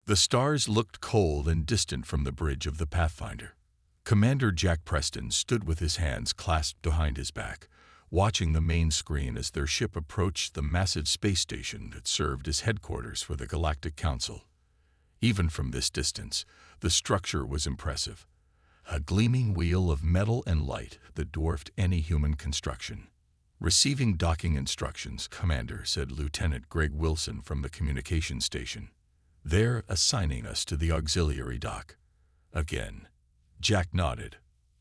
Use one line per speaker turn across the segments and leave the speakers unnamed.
The stars looked cold and distant from the bridge of the Pathfinder. Commander Jack Preston stood with his hands clasped behind his back, watching the main screen as their ship approached the massive space station that served as headquarters for the Galactic Council. Even from this distance, the structure was impressive. A gleaming wheel of metal and light that dwarfed any human construction. "Receiving docking instructions, Commander," said Lieutenant Greg Wilson from the communications station. "They're assigning us to the auxiliary dock." Again. Jack nodded,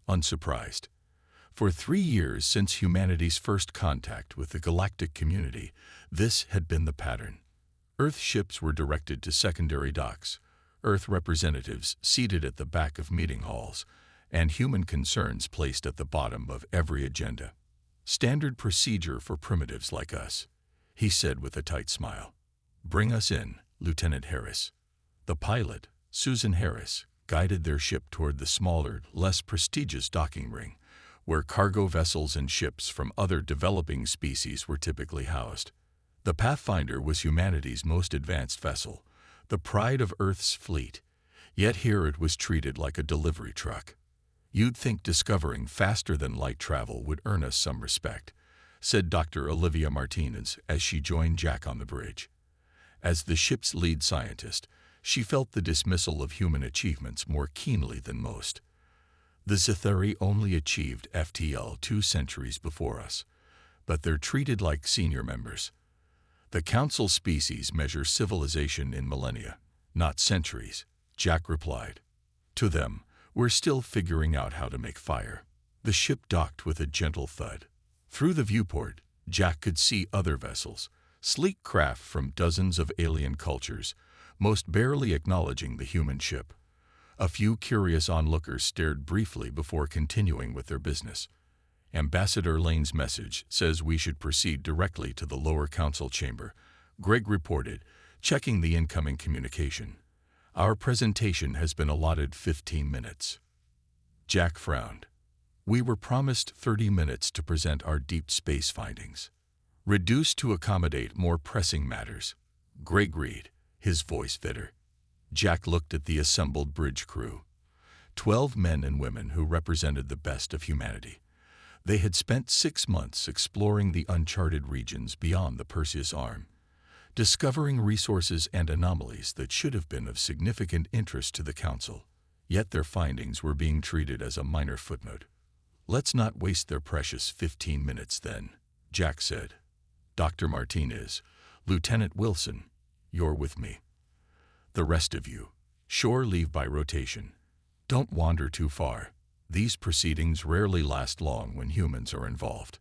unsurprised. For 3 years since humanity's first contact with the galactic community, this had been the pattern. Earth ships were directed to secondary docks, Earth representatives seated at the back of meeting halls, and human concerns placed at the bottom of every agenda. "Standard procedure for primitives like us," he said with a tight smile. "Bring us in, Lieutenant Harris." The pilot, Susan Harris, guided their ship toward the smaller, less prestigious docking ring, where cargo vessels and ships from other developing species were typically housed. The Pathfinder was humanity's most advanced vessel, the pride of Earth's fleet, yet here it was treated like a delivery truck. "You'd think discovering faster-than-light travel would earn us some respect," said Dr. Olivia Martinez as she joined Jack on the bridge. As the ship's lead scientist, she felt the dismissal of human achievements more keenly than most. The Zethari only achieved FTL 2 centuries before us, but they're treated like senior members. The Council species measure civilization in millennia, not centuries, Jack replied. To them, we're still figuring out how to make fire. The ship docked with a gentle thud. Through the viewport, Jack could see other vessels, sleek craft from dozens of alien cultures, most barely acknowledging the human ship. A few curious onlookers stared briefly before continuing with their business. "Ambassador Lane's message says we should proceed directly to the lower council chamber," Greg reported, checking the incoming communication. "Our presentation has been allotted 15 minutes. Jack frowned. "We were promised 30 minutes to present our deep space findings. Reduced to accommodate more pressing matters," Greg agreed, his voice bitter. Jack looked at the assembled bridge crew. 12 men and women who represented the best of humanity. They had spent 6 months exploring the uncharted regions beyond the Perseus Arm, discovering resources and anomalies that should have been of significant interest to the Council. Yet their findings were being treated as a minor footnote. "Let's not waste their precious 15 minutes then," Jack said. "Dr. Martinez, Lieutenant Wilson, you're with me. The rest of you, shore leave by rotation. Don't wander too far. These proceedings rarely last long when humans are involved."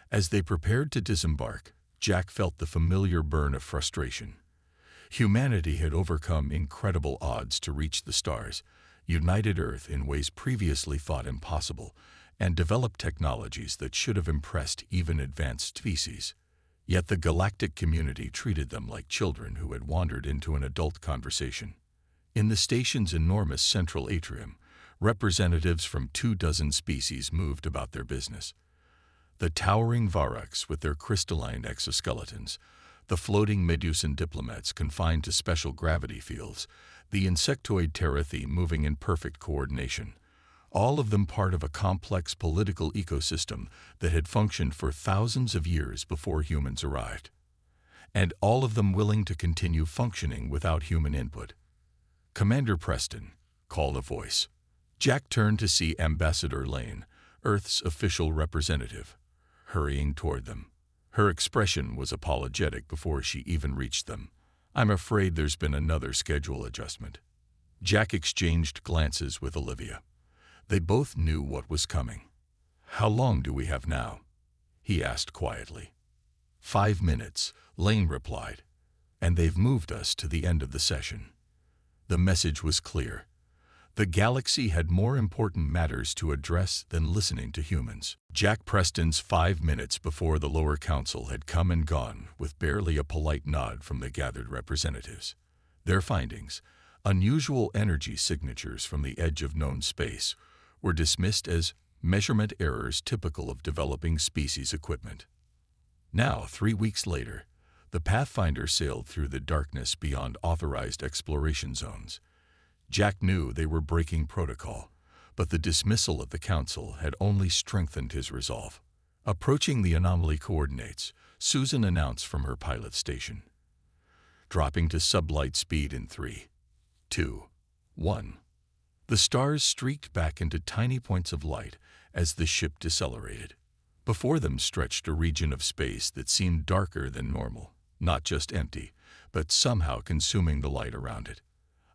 As they prepared to disembark, Jack felt the familiar burn of frustration. Humanity had overcome incredible odds to reach the stars, united Earth in ways previously thought impossible, and developed technologies that should have impressed even advanced species. Yet the galactic community treated them like children who had wandered into an adult conversation. In the station's enormous central atrium, representatives from 24 species moved about their business. The towering Varroks with their crystalline exoskeletons, the floating Medusan diplomats confined to special gravity fields, the insectoid Terathy moving in perfect coordination, all of them part of a complex political ecosystem that had functioned for thousands of years before humans arrived. And all of them willing to continue functioning without human input. "Commander Preston," called a voice. Jack turned to see Ambassador Lane, Earth's official representative, hurrying toward them. Her expression was apologetic before she even reached them. "I'm afraid there's been another schedule adjustment." Jack exchanged glances with Olivia. They both knew what was coming. "How long do we have now?" he asked quietly. 5 minutes, Lane replied. "And they've moved us to the end of the session." The message was clear. The galaxy had more important matters to address than listening to humans. Jack Preston's 5 minutes before the lower council had come and gone with barely a polite nod from the gathered representatives. Their findings, unusual energy signatures from the edge of known space, were dismissed as measurement errors typical of developing species equipment. Now, 3 weeks later, The Pathfinder sailed through the darkness beyond authorized exploration zones. Jack knew they were breaking protocol, but the dismissal of the Council had only strengthened his resolve. Approaching the anomaly coordinates, Susan announced from her pilot station. Dropping to sublight speed in 3, 2, 1. The stars streaked back into tiny points of light as the ship decelerated. Before them stretched a region of space that seemed darker than normal, not just empty, but somehow consuming the light around it.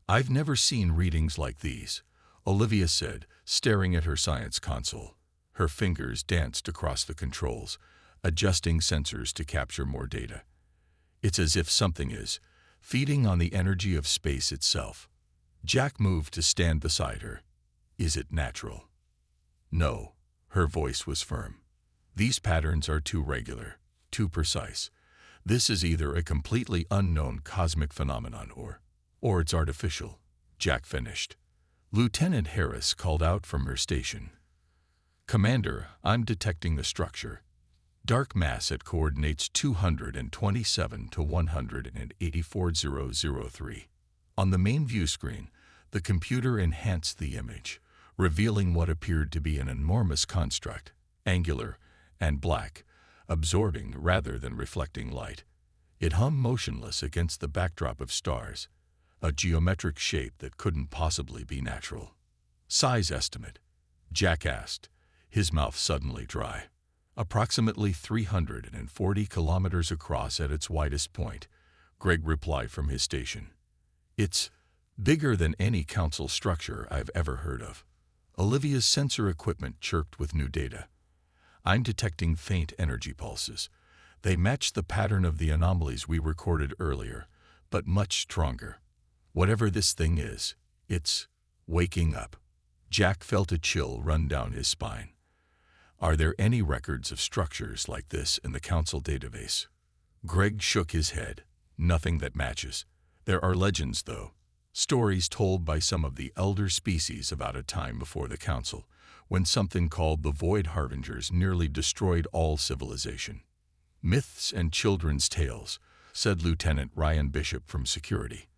"I've never seen readings like these," Olivia said, staring at her science console. Her fingers danced across the controls, adjusting sensors to capture more data. "It's as if something is feeding on the energy of space itself." Jack moved to stand beside her. "Is it natural?" "No." Her voice was firm. "These patterns are too regular, too precise. This is either a completely unknown cosmic phenomenon or it's artificial." Jack finished. Lieutenant Harris called out from her station. "Commander, I'm detecting the structure. Dark mass at coordinates 227 to 184,003. On the main view screen, the computer enhanced the image, revealing what appeared to be an enormous construct, angular and black, absorbing rather than reflecting light. It hung motionless against the backdrop of stars, a geometric shape that couldn't possibly be natural. "Size estimate?" Jack asked, his mouth suddenly dry. "Approximately 340 kilometers across at its widest point," Greg replied from his station. "It's bigger than any Council structure I've ever heard of." Olivia's sensor equipment chirped with new data. "I'm detecting faint energy pulses. They match the pattern of the anomalies we recorded earlier, but much stronger. Whatever this thing is, it's waking up." Jack felt a chill run down his spine. "Are there any records of structures like this in the Council database?" Greg shook his head. "Nothing that matches. There are legends, though. Stories told by some of the elder species about a time before the Council, when something called the Void Harbingers nearly destroyed all civilization." "Myths and children's tales," said Lieutenant Ryan Bishop from Security.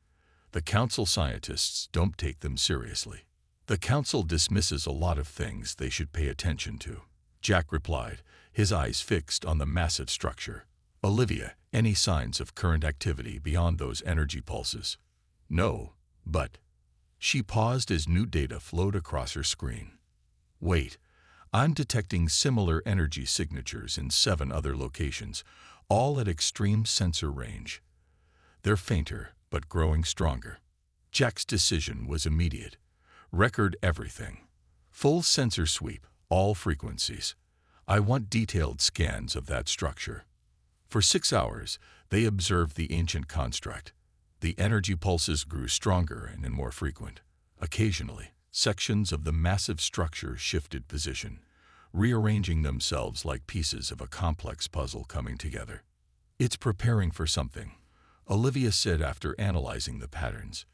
"The Council scientists don't take them seriously." "The Council dismisses a lot of things they should pay attention to," Jack replied, his eyes fixed on the massive structure. "Olivia, any signs of current activity beyond those energy pulses?" "No, but..." She paused as new data flowed across her screen. "Wait, I'm detecting similar energy signatures in 7 other locations, all at extreme sensor range. They're fainter, but growing stronger." Jack's decision was immediate. "Record everything. Full sensor sweep, all frequencies. I want detailed scans of that structure." For 6 hours, they observed the ancient construct. The energy pulses grew stronger and more frequent. Occasionally, sections of the massive structure shifted position, rearranging themselves like pieces of a complex puzzle coming together. "It's preparing for something," Olivia said after analyzing the patterns.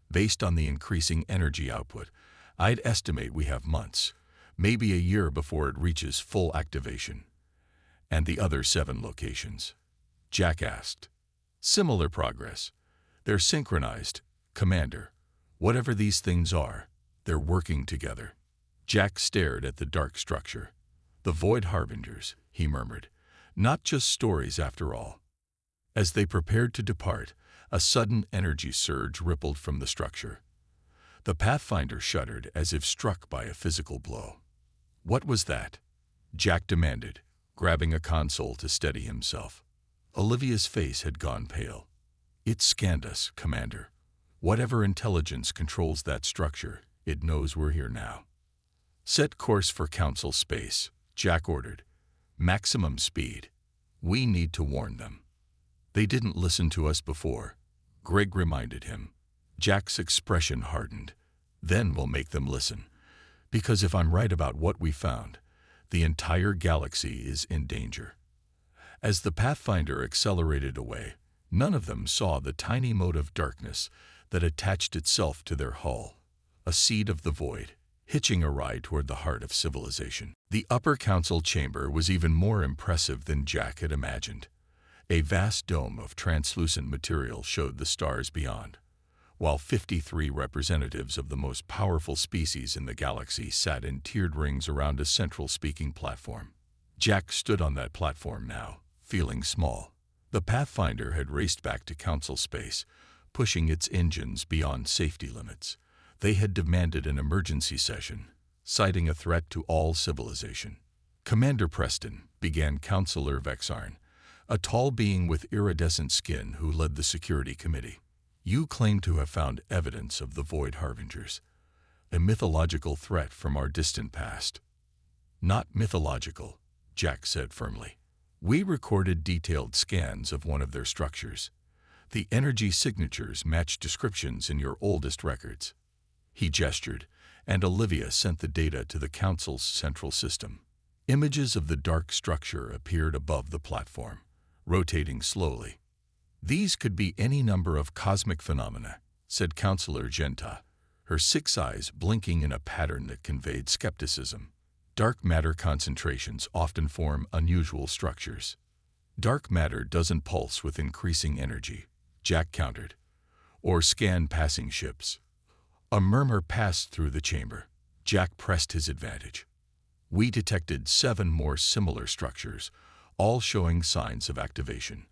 "Based on the increasing energy output, I'd estimate we have months, maybe a year before it reaches full activation." "And the other 7 locations?" Jack asked. "Similar progress. They're synchronized, Commander. Whatever these things are, they're working together." Jack stared at the dark structure. "The Void Harbingers," he murmured. "Not just stories after all." As they prepared to depart, a sudden energy surge rippled from the structure. The Pathfinder shuddered as if struck by a physical blow. "What was that?" Jack demanded, grabbing a console to steady himself. Olivia's face had gone pale. "It scanned us, Commander. Whatever intelligence controls that structure, it knows we're here now." "Set course for Council space," Jack ordered. "Maximum speed. We need to warn them." "They didn't listen to us before," Greg reminded him. Jack's expression hardened. "Then we'll make them listen. Because if I'm right about what we found, the entire galaxy is in danger." As the Pathfinder accelerated away, none of them saw the tiny mote of darkness that attached itself to their hull, a seed of the void, hitching a ride toward the heart of civilization. The upper Council chamber was even more impressive than Jack had imagined. A vast dome of translucent material showed the stars beyond, while 53 representatives of the most powerful species in the galaxy sat in tiered rings around a central speaking platform. Jack stood on that platform now, feeling small. The Pathfinder had raced back to Council space, pushing its engines beyond safety limits. They had demanded an emergency session, citing a threat to all civilization. "Commander Preston," began Counselor Vexarn, a tall being with iridescent skin who led the security committee. "You claim to have found evidence of the Void Harbingers, a mythological threat from our distant past." "Not mythological," Jack said firmly. "We recorded detailed scans of one of their structures. The energy signatures match descriptions in your oldest records." He gestured, and Olivia sent the data to the Council's central system. Images of the dark structure appeared above the platform, rotating slowly. "These could be any number of cosmic phenomena," said Counselor Genta, her 6 eyes blinking in a pattern that conveyed skepticism. "Dark matter concentrations often form unusual structures." "Dark matter doesn't pulse with increasing energy," Jack countered, "or scan passing ships." A murmur passed through the chamber. Jack pressed his advantage. "We detected 7 more similar structures, all showing signs of activation.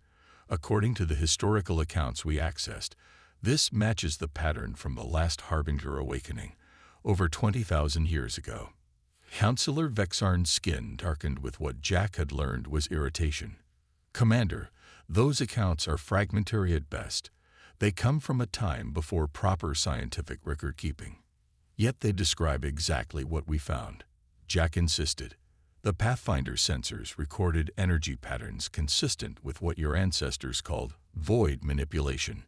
According to the historical accounts we accessed, this matches the pattern from the last Harbinger awakening, over 20,000 years ago." Counselor Vexarn's skin darkened with what Jack had learned was irritation. "Commander, those accounts are fragmentary at best. They come from a time before proper scientific record-keeping. Yet they describe exactly what we found," Jack insisted. "The Pathfinder sensors recorded energy patterns consistent with what your ancestors called void manipulation,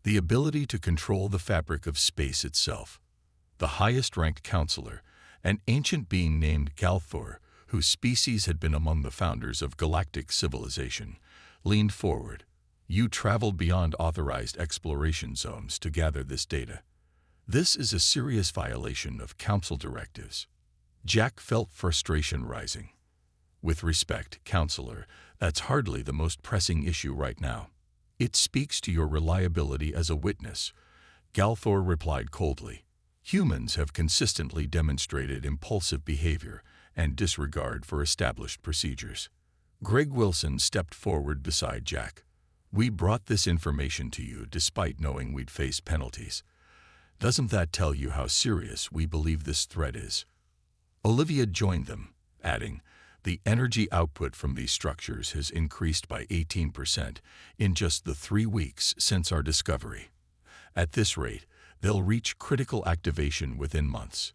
the ability to control the fabric of space itself." The highest-ranked counselor, an ancient being named Galthor, whose species had been among the founders of galactic civilization, leaned forward. "You traveled beyond authorized exploration zones to gather this data. This is a serious violation of Council directives." Jack felt frustration rising. "With respect, Counselor, that's hardly the most pressing issue right now." "It speaks to your reliability as a witness," Galthor replied coldly. "Humans have consistently demonstrated impulsive behavior and disregard for established procedures." Greg Wilson stepped forward beside Jack. "We brought this information to you despite knowing we'd face penalties. Doesn't that tell you how serious we believe this threat is?" Olivia joined them, adding, "The energy output from these structures has increased by 18% in just the 3 weeks since our discovery. At this rate, they'll reach critical activation within months."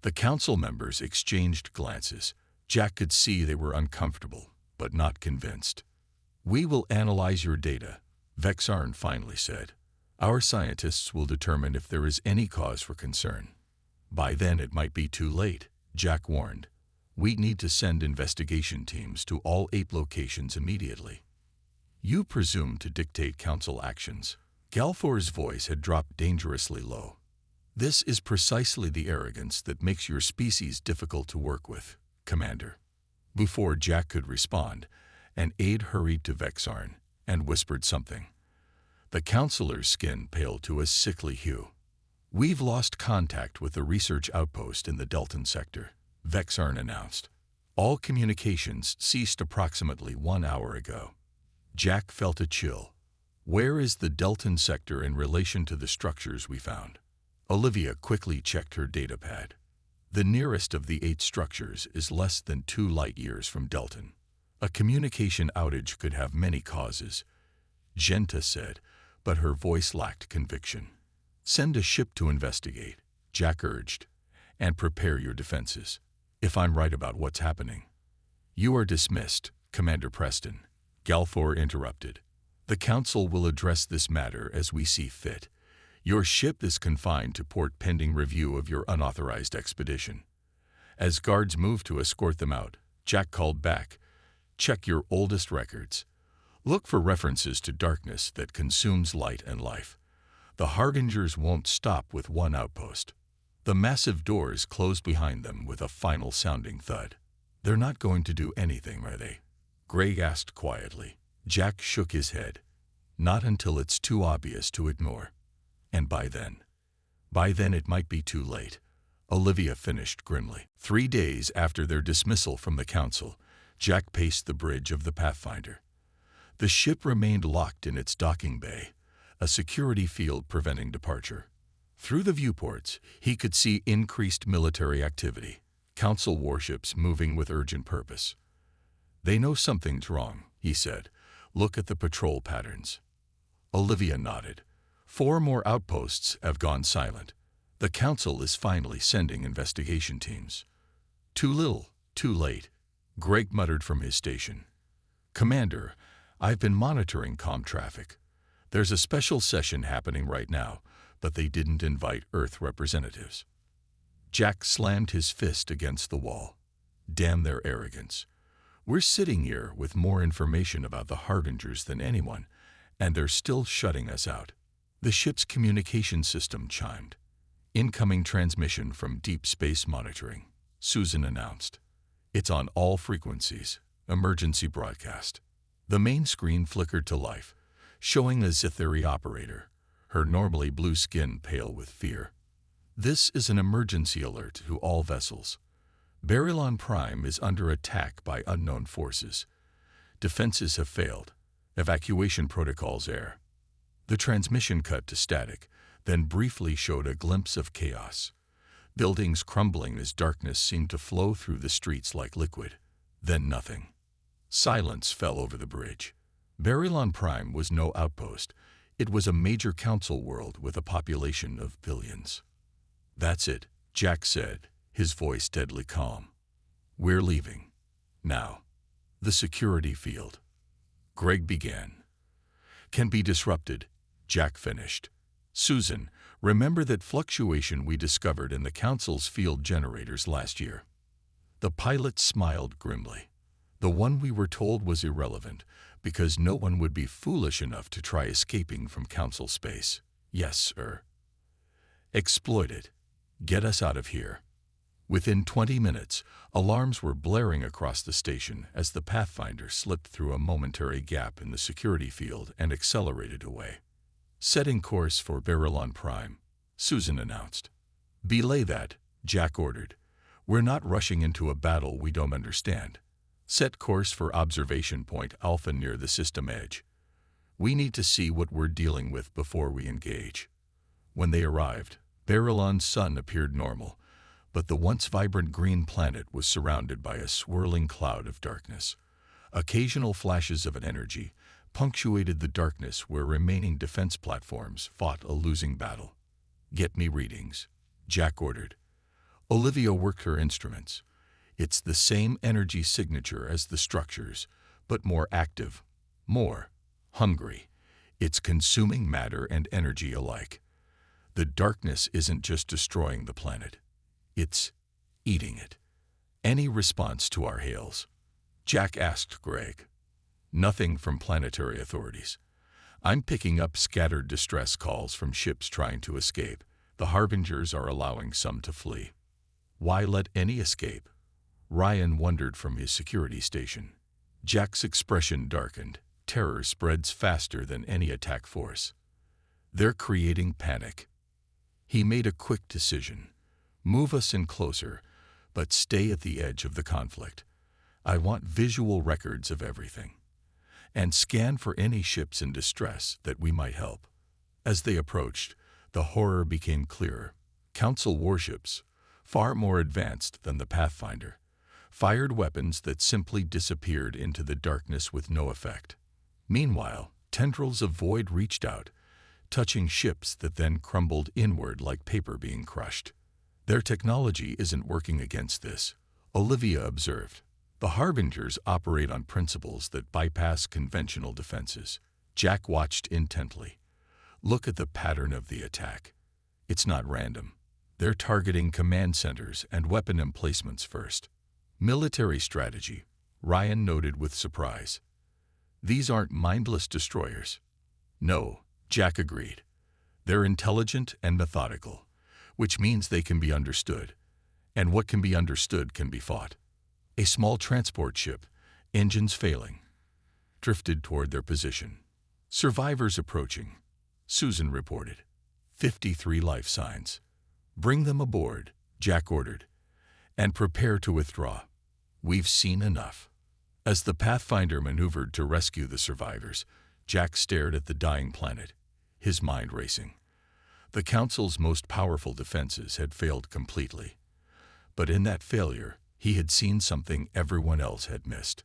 The council members exchanged glances. Jack could see they were uncomfortable, but not convinced. "We will analyze your data," Vexarn finally said. "Our scientists will determine if there is any cause for concern." "By then it might be too late," Jack warned. "We need to send investigation teams to all 8 locations immediately." "You presume to dictate council actions." Galthor's voice had dropped dangerously low. "This is precisely the arrogance that makes your species difficult to work with, Commander." Before Jack could respond, an aide hurried to Vexarn and whispered something. The counselor's skin paled to a sickly hue. "We've lost contact with the research outpost in the Delton sector," Vexarn announced. "All communications ceased approximately 1 hour ago." Jack felt a chill. "Where is the Delton sector in relation to the structures we found?" Olivia quickly checked her datapad. "The nearest of the 8 structures is less than 2 light-years from Delton. A communication outage could have many causes," Genta said, but her voice lacked conviction. "Send a ship to investigate," Jack urged, "and prepare your defenses. If I'm right about what's happening." "You are dismissed, Commander Preston," Galthor interrupted. "The Council will address this matter as we see fit. Your ship is confined to port pending review of your unauthorized expedition." As guards moved to escort them out, Jack called back, "Check your oldest records. Look for references to darkness that consumes light and life. The Harbingers won't stop with 1 outpost." The massive doors closed behind them with a final sounding thud. "They're not going to do anything, are they?" Greg asked quietly. Jack shook his head. Not until it's too obvious to ignore. And by then it might be too late. Olivia finished grimly. 3 days after their dismissal from the council, Jack paced the bridge of the Pathfinder. The ship remained locked in its docking bay, a security field preventing departure. Through the viewports, he could see increased military activity, council warships moving with urgent purpose. "They know something's wrong," he said. "Look at the patrol patterns." Olivia nodded. 4 more outposts have gone silent. The council is finally sending investigation teams. "Too little, too late," Greg muttered from his station. "Commander, I've been monitoring comm traffic. There's a special session happening right now, but they didn't invite Earth representatives." Jack slammed his fist against the wall. Damn their arrogance. We're sitting here with more information about the Harbingers than anyone, and they're still shutting us out. The ship's communication system chimed. "Incoming transmission from Deep Space Monitoring," Susan announced. "It's on all frequencies. Emergency broadcast." The main screen flickered to life, showing a Zitheri operator, her normally blue skin pale with fear. "This is an emergency alert to all vessels. Barilon Prime is under attack by unknown forces. Defenses have failed. Evacuation protocols air." The transmission cut to static, then briefly showed a glimpse of chaos. Buildings crumbling as darkness seemed to flow through the streets like liquid. Then nothing. Silence fell over the bridge. Barilon Prime was no outpost. It was a major council world with a population of billions. "That's it," Jack said, his voice deadly calm. "We're leaving. Now." The security field. Greg began. "Can be disrupted," Jack finished. "Susan, remember that fluctuation we discovered in the council's field generators last year?" The pilot smiled grimly. "The one we were told was irrelevant, because no one would be foolish enough to try escaping from council space." "Yes, sir." "Exploit it. Get us out of here." Within 20 minutes, alarms were blaring across the station as the Pathfinder slipped through a momentary gap in the security field and accelerated away. "Setting course for Barilon Prime," Susan announced. "Belay that," Jack ordered. "We're not rushing into a battle we don't understand. Set course for observation point Alpha near the system edge. We need to see what we're dealing with before we engage." When they arrived, Barilon's sun appeared normal, but the once vibrant green planet was surrounded by a swirling cloud of darkness. Occasional flashes of energy punctuated the darkness where remaining defense platforms fought a losing battle. "Get me readings," Jack ordered. Olivia worked her instruments. "It's the same energy signature as the structures, but more active, more hungry. It's consuming matter and energy alike. The darkness isn't just destroying the planet. It's eating it." "Any response to our hails?" Jack asked Greg. "Nothing from planetary authorities. I'm picking up scattered distress calls from ships trying to escape. The Harbingers are allowing some to flee." "Why let any escape?" Ryan wondered from his security station. Jack's expression darkened. "Terror spreads faster than any attack force. They're creating panic." He made a quick decision. "Move us in closer, but stay at the edge of the conflict. I want visual records of everything. And scan for any ships in distress that we might help." As they approached, the horror became clearer. Council warships, far more advanced than the Pathfinder, fired weapons that simply disappeared into the darkness with no effect. Meanwhile, tendrils of void reached out, touching ships that then crumbled inward like paper being crushed. "Their technology isn't working against this," Olivia observed. "The Harbingers operate on principles that bypass conventional defenses." Jack watched intently. "Look at the pattern of the attack. It's not random. They're targeting command centers and weapon emplacements first." "Military strategy," Ryan noted with surprise. "These aren't mindless destroyers." "No," Jack agreed. "They're intelligent and methodical, which means they can be understood. And what can be understood can be fought. A small transport ship, engines failing. drifted toward their position. "Survivors approaching," Susan reported. 53 life signs. "Bring them aboard," Jack ordered, "and prepare to withdraw. We've seen enough." As the Pathfinder maneuvered to rescue the survivors, Jack stared at the dying planet, his mind racing. The Council's most powerful defenses had failed completely. But in that failure, he had seen something everyone else had missed,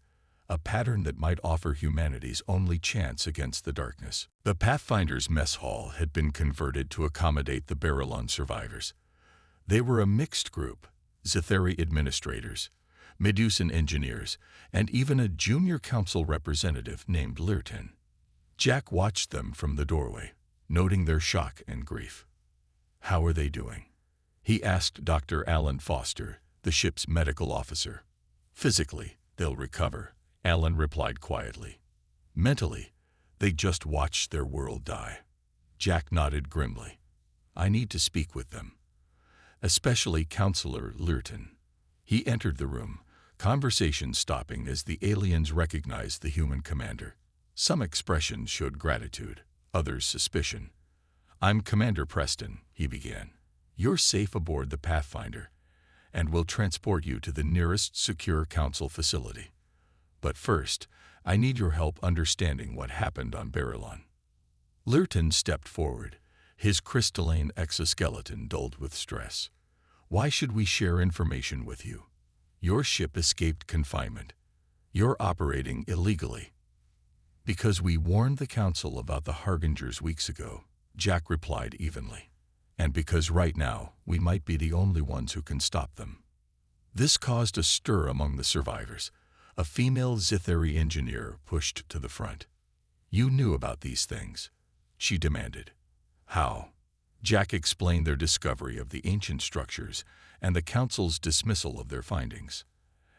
a pattern that might offer humanity's only chance against the darkness. The Pathfinder's mess hall had been converted to accommodate the Barillon survivors. They were a mixed group: Zetheri administrators, Medusan engineers, and even a junior council representative named Lyrton. Jack watched them from the doorway, noting their shock and grief. "How are they doing?" he asked Dr. Alan Foster, the ship's medical officer. "Physically, they'll recover," Alan replied quietly. "Mentally, they just watched their world die." Jack nodded grimly. "I need to speak with them, especially Counselor Lyrton." He entered the room, conversation stopping as the aliens recognized the human commander. Some expressions showed gratitude, others suspicion. "I'm Commander Preston," he began. "You're safe aboard the Pathfinder, and we'll transport you to the nearest secure council facility. But first, I need your help understanding what happened on Barillon." Lyrton stepped forward, his crystalline exoskeleton dulled with stress. "Why should we share information with you? Your ship escaped confinement. You're operating illegally." "Because we warned the Council about the Harbingers weeks ago," Jack replied evenly. "And because right now we might be the only ones who can stop them." This caused a stir among the survivors. A female Zetheri engineer pushed to the front. "You knew about these things," she demanded. "How?" Jack explained their discovery of the ancient structures and the Council's dismissal of their findings.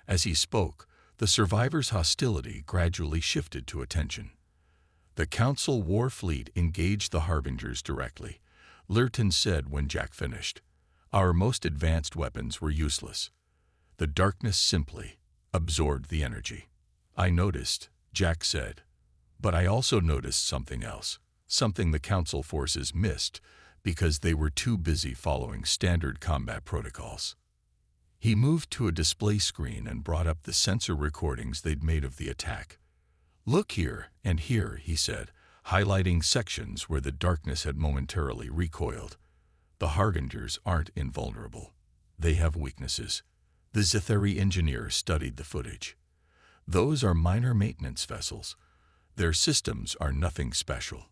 As he spoke, the survivors' hostility gradually shifted to attention. "The Council war fleet engaged the Harbingers directly," Lyrton said when Jack finished. "Our most advanced weapons were useless. The darkness simply absorbed the energy." "I noticed," Jack said. "But I also noticed something else, something the Council forces missed because they were too busy following standard combat protocols." He moved to a display screen and brought up the sensor recordings they'd made of the attack. "Look here and here," he said, highlighting sections where the darkness had momentarily recoiled. "The Harbingers aren't invulnerable. They have weaknesses." The Zetheri engineer studied the footage. "Those are minor maintenance vessels. Their systems are nothing special."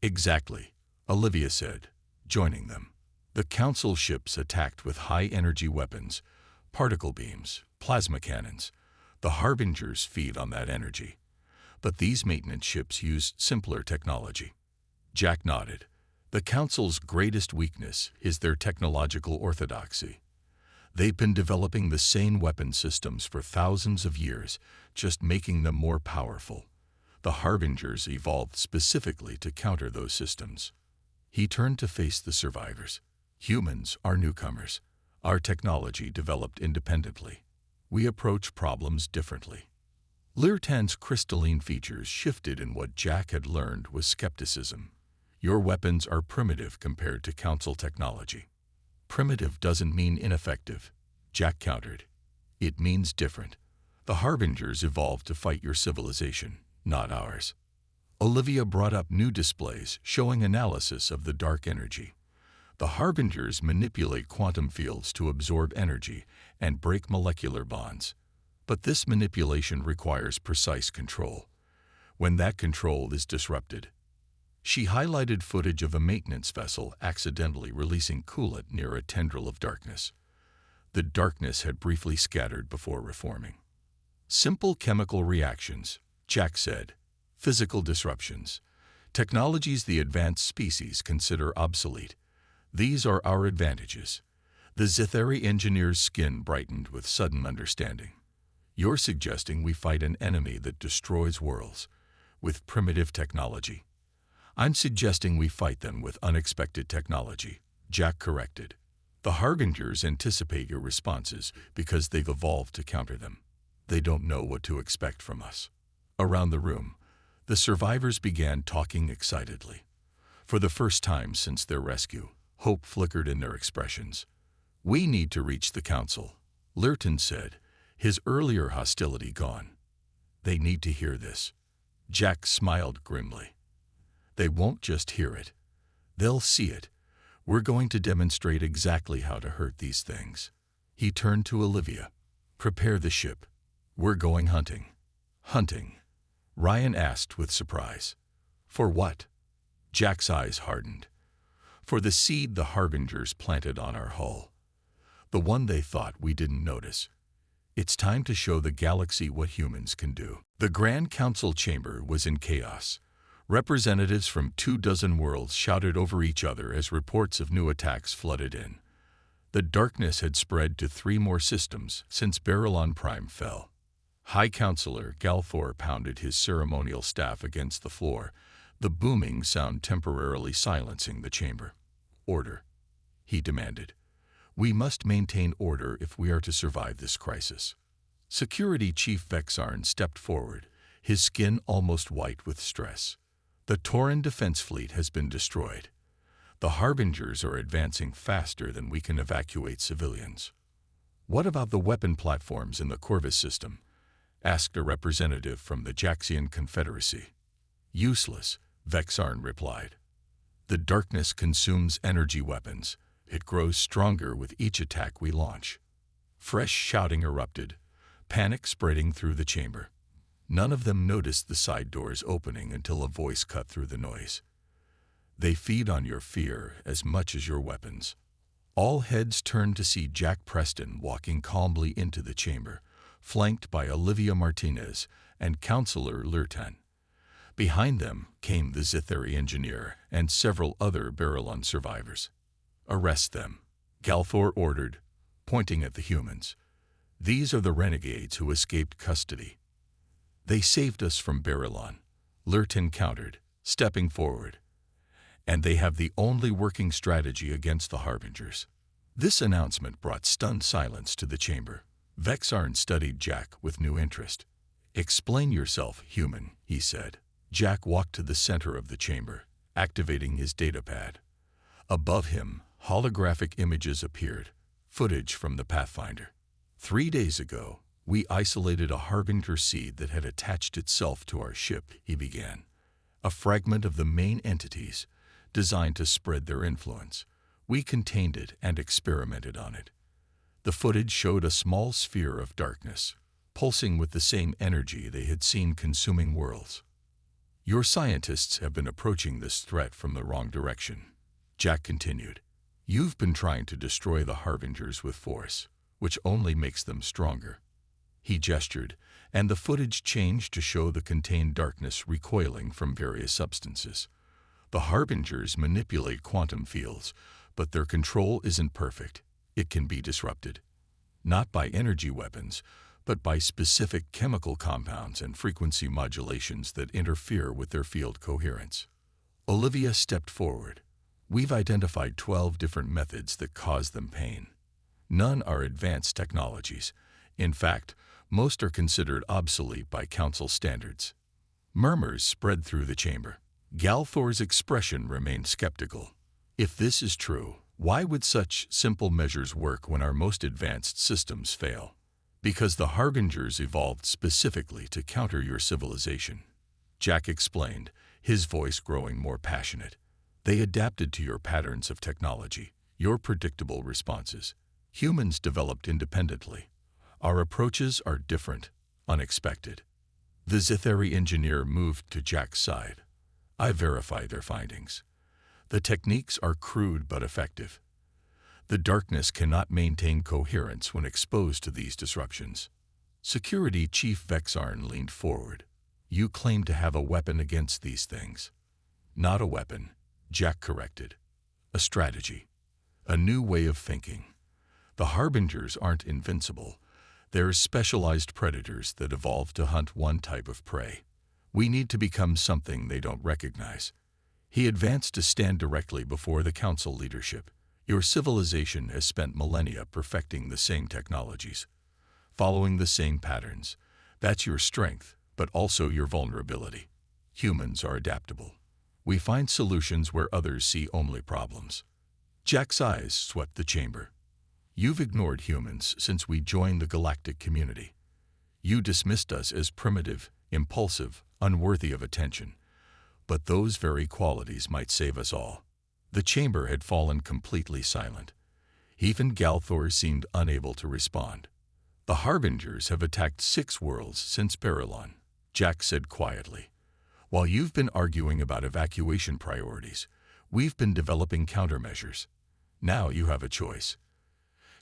"Exactly," Olivia said, joining them. "The Council ships attacked with high-energy weapons, particle beams, plasma cannons. The Harbingers feed on that energy. But these maintenance ships used simpler technology." Jack nodded. "The Council's greatest weakness is their technological orthodoxy. They've been developing the same weapon systems for thousands of years, just making them more powerful. The Harbingers evolved specifically to counter those systems." He turned to face the survivors. "Humans are newcomers. Our technology developed independently. We approach problems differently." Lyrton's crystalline features shifted in what Jack had learned was skepticism. "Your weapons are primitive compared to Council technology." "Primitive doesn't mean ineffective," Jack countered. "It means different. The Harbingers evolved to fight your civilization, not ours." Olivia brought up new displays showing analysis of the dark energy. "The Harbingers manipulate quantum fields to absorb energy and break molecular bonds. But this manipulation requires precise control. When that control is disrupted—" She highlighted footage of a maintenance vessel accidentally releasing coolant near a tendril of darkness. The darkness had briefly scattered before reforming. "Simple chemical reactions," Jack said. "Physical disruptions. Technologies the advanced species consider obsolete. These are our advantages." The Zetheri engineer's skin brightened with sudden understanding. "You're suggesting we fight an enemy that destroys worlds, with primitive technology." "I'm suggesting we fight them with unexpected technology," Jack corrected. "The Harbingers anticipate your responses because they've evolved to counter them. They don't know what to expect from us." Around the room, The survivors began talking excitedly. For the first time since their rescue, hope flickered in their expressions. "We need to reach the council," Lurton said, his earlier hostility gone. "They need to hear this." Jack smiled grimly. "They won't just hear it. They'll see it. We're going to demonstrate exactly how to hurt these things." He turned to Olivia. "Prepare the ship. We're going hunting." "Hunting?" Ryan asked with surprise. "For what?" Jack's eyes hardened. "For the seed the Harbingers planted on our hull. The one they thought we didn't notice. It's time to show the galaxy what humans can do." The Grand Council chamber was in chaos. Representatives from 24 worlds shouted over each other as reports of new attacks flooded in. The darkness had spread to 3 more systems since Barilon Prime fell. High Counselor Galthor pounded his ceremonial staff against the floor, the booming sound temporarily silencing the chamber. "Order," he demanded. "We must maintain order if we are to survive this crisis." Security Chief Vexarn stepped forward, his skin almost white with stress. "The Tauran defense fleet has been destroyed. The Harbingers are advancing faster than we can evacuate civilians." "What about the weapon platforms in the Corvus system?" asked a representative from the Jaxian Confederacy. "Useless," Vexarn replied. "The darkness consumes energy weapons. It grows stronger with each attack we launch." Fresh shouting erupted, panic spreading through the chamber. None of them noticed the side doors opening until a voice cut through the noise. "They feed on your fear as much as your weapons." All heads turned to see Jack Preston walking calmly into the chamber, flanked by Olivia Martinez and Counselor Lurton. Behind them came the Zithari engineer and several other Barilon survivors. "Arrest them," Galthor ordered, pointing at the humans. "These are the renegades who escaped custody." "They saved us from Barilon," Lurton countered, stepping forward. "And they have the only working strategy against the Harbingers." This announcement brought stunned silence to the chamber. Vexarn studied Jack with new interest. "Explain yourself, human," he said. Jack walked to the center of the chamber, activating his datapad. Above him, holographic images appeared, footage from the Pathfinder. "3 days ago, we isolated a Harbinger seed that had attached itself to our ship," he began. "A fragment of the main entities, designed to spread their influence. We contained it and experimented on it. The footage showed a small sphere of darkness, pulsing with the same energy they had seen consuming worlds. Your scientists have been approaching this threat from the wrong direction," Jack continued. "You've been trying to destroy the Harbingers with force, which only makes them stronger." He gestured, and the footage changed to show the contained darkness recoiling from various substances. "The Harbingers manipulate quantum fields, but their control isn't perfect. It can be disrupted. Not by energy weapons, but by specific chemical compounds and frequency modulations that interfere with their field coherence." Olivia stepped forward. "We've identified 12 different methods that cause them pain. None are advanced technologies. In fact, most are considered obsolete by Council standards." Murmurs spread through the chamber. Galthor's expression remained skeptical. "If this is true, why would such simple measures work when our most advanced systems fail?" "Because the Harbingers evolved specifically to counter your civilization," Jack explained, his voice growing more passionate. "They adapted to your patterns of technology, your predictable responses. Humans developed independently. Our approaches are different, unexpected." The Zithari engineer moved to Jack's side. "I verify their findings. The techniques are crude but effective. The darkness cannot maintain coherence when exposed to these disruptions." Security Chief Vexarn leaned forward. "You claim to have a weapon against these things." "Not a weapon," Jack corrected. "A strategy. A new way of thinking. The Harbingers aren't invincible. They're specialized predators that evolved to hunt one type of prey. We need to become something they don't recognize." He advanced to stand directly before the Council leadership. "Your civilization has spent millennia perfecting the same technologies, following the same patterns. That's your strength, but also your vulnerability. Humans are adaptable. We find solutions where others see only problems. Jack's eyes swept the chamber. You've ignored humans since we joined the galactic community. You dismissed us as primitive, impulsive, unworthy of attention. But those very qualities might save us all. The chamber had fallen completely silent. Even Galthor seemed unable to respond. The Harbingers have attacked 6 worlds since Barilon, Jack said quietly. While you've been arguing about evacuation priorities, we've been developing countermeasures. Now you have a choice.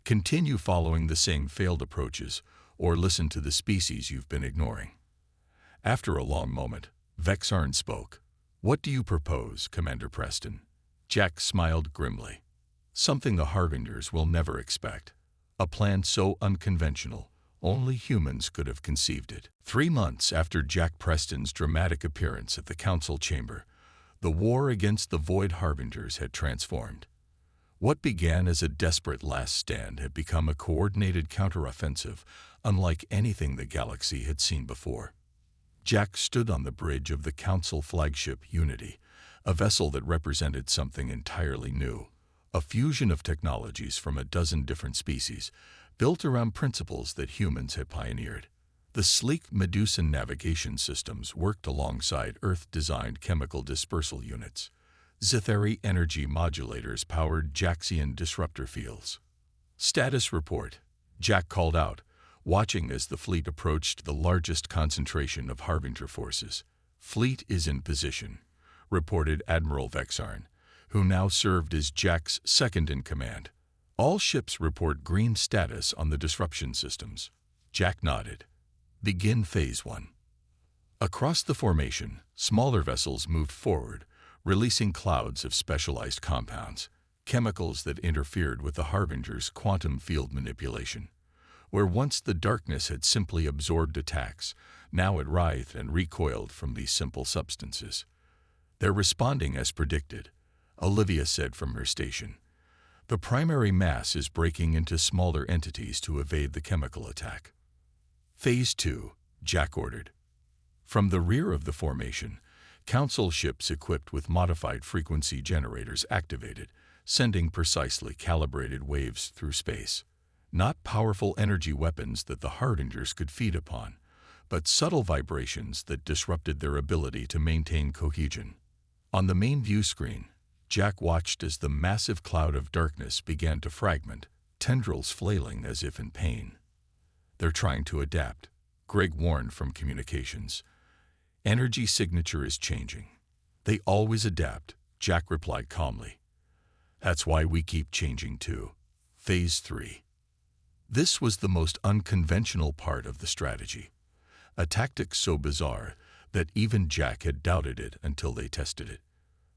Continue following the same failed approaches, or listen to the species you've been ignoring. After a long moment, Vexarn spoke. What do you propose, Commander Preston? Jack smiled grimly. Something the Harbingers will never expect. A plan so unconventional, only humans could have conceived it. 3 months after Jack Preston's dramatic appearance at the council chamber, the war against the Void Harbingers had transformed. What began as a desperate last stand had become a coordinated counteroffensive unlike anything the galaxy had seen before. Jack stood on the bridge of the Council flagship Unity, a vessel that represented something entirely new, a fusion of technologies from a dozen different species, built around principles that humans had pioneered. The sleek Medusan navigation systems worked alongside Earth-designed chemical dispersal units. Zetheri energy modulators powered Jaxian disruptor fields. Status report, Jack called out, watching as the fleet approached the largest concentration of Harbinger forces. Fleet is in position, reported Admiral Vexarn, who now served as Jack's second-in-command. All ships report green status on the disruption systems. Jack nodded. Begin Phase 1. Across the formation, smaller vessels moved forward, releasing clouds of specialized compounds, chemicals that interfered with the Harbinger's quantum field manipulation. Where once the darkness had simply absorbed attacks, now it writhed and recoiled from these simple substances. They're responding as predicted, Olivia said from her station. The primary mass is breaking into smaller entities to evade the chemical attack. Phase 2, Jack ordered. From the rear of the formation, Council ships equipped with modified frequency generators activated, sending precisely calibrated waves through space. Not powerful energy weapons that the Harbingers could feed upon, but subtle vibrations that disrupted their ability to maintain cohesion. On the main view screen, Jack watched as the massive cloud of darkness began to fragment, tendrils flailing as if in pain. They're trying to adapt, Greg warned from communications. Energy signature is changing. They always adapt, Jack replied calmly. That's why we keep changing too. Phase 3. This was the most unconventional part of the strategy, a tactic so bizarre that even Jack had doubted it until they tested it.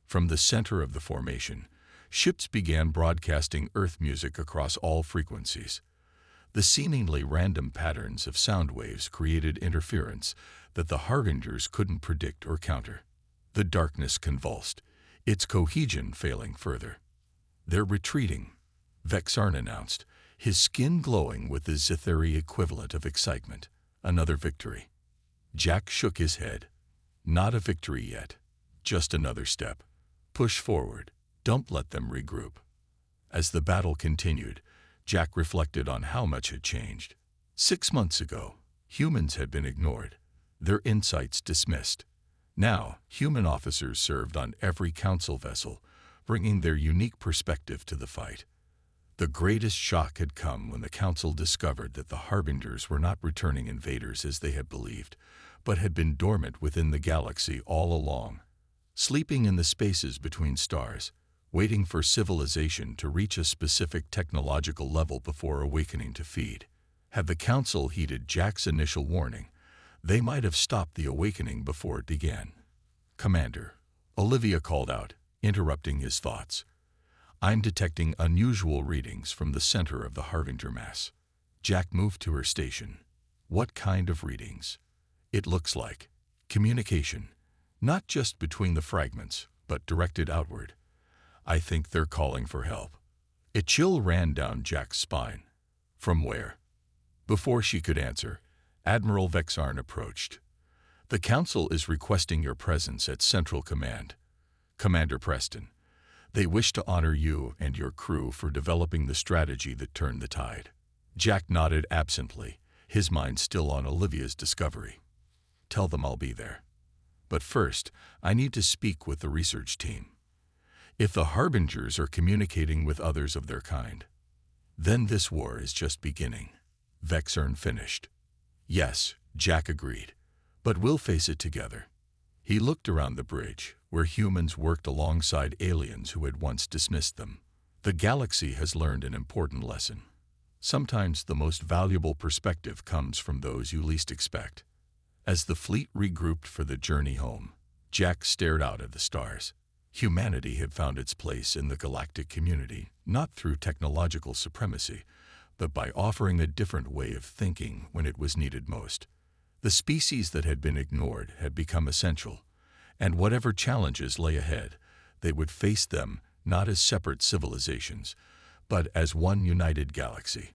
From the center of the formation, ships began broadcasting Earth music across all frequencies. The seemingly random patterns of sound waves created interference that the Harbingers couldn't predict or counter. The darkness convulsed, its cohesion failing further. They're retreating, Vexarn announced, his skin glowing with the Zetheri equivalent of excitement. Another victory. Jack shook his head. Not a victory yet. Just another step. Push forward. Don't let them regroup. As the battle continued, Jack reflected on how much had changed. 6 months ago, humans had been ignored, their insights dismissed. Now, human officers served on every council vessel, bringing their unique perspective to the fight. The greatest shock had come when the Council discovered that the Harbingers were not returning invaders as they had believed, but had been dormant within the galaxy all along, sleeping in the spaces between stars, waiting for civilization to reach a specific technological level before awakening to feed. Had the Council heeded Jack's initial warning, they might have stopped the awakening before it began. Commander, Olivia called out, interrupting his thoughts. I'm detecting unusual readings from the center of the Harbinger mass. Jack moved to her station. What kind of readings? It looks like communication, not just between the fragments, but directed outward. I think they're calling for help. A chill ran down Jack's spine. From where? Before she could answer, Admiral Vexarn approached. The Council is requesting your presence at Central Command. Commander Preston, they wish to honor you and your crew for developing the strategy that turned the tide. Jack nodded absently, his mind still on Olivia's discovery. Tell them I'll be there. But first, I need to speak with the research team. If the Harbingers are communicating with others of their kind, then this war is just beginning. Vexern finished. Yes, Jack agreed. But we'll face it together. He looked around the bridge, where humans worked alongside aliens who had once dismissed them. The galaxy has learned an important lesson. Sometimes the most valuable perspective comes from those you least expect. As the fleet regrouped for the journey home, Jack stared out at the stars. Humanity had found its place in the galactic community, not through technological supremacy, but by offering a different way of thinking when it was needed most. The species that had been ignored had become essential, and whatever challenges lay ahead, they would face them not as separate civilizations, but as one united galaxy.